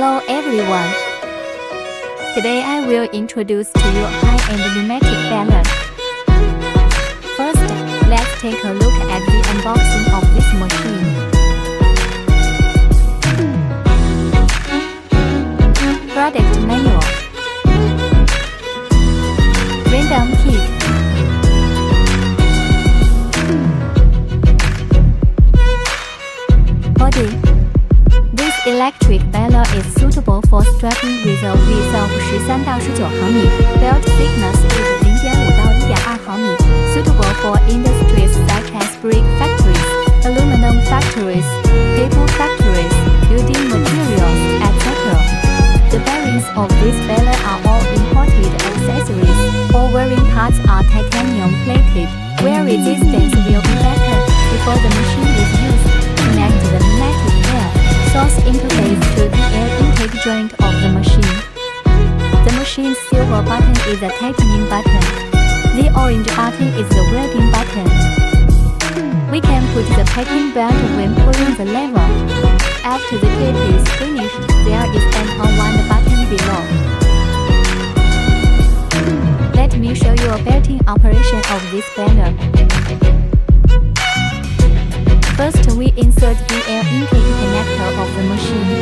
Hello everyone. Today I will introduce to you high-end pneumatic baler. First, let's take a look at the unboxing of this machine. Product manual. Random kit. Body. This electric baler is suitable for strapping with a width of 13到19毫米. Belt thickness is 0.5到 1.2毫米. Suitable for industries such as brick factories, aluminum factories, paper factories, building materials, etc. The bearings of this baler are all imported accessories. All wearing parts are titanium plated. Wear resistance will be better before the machine is used. Connect the pneumatic air source interface to the air intake joint of the machine. The machine's silver button is the tightening button. The orange button is the welding button. We can put the packing belt when pulling the lever. After the kit is finished, there is an on-one button below. Let me show you a belting operation of this baler. First, we insert the air intake connector of the machine.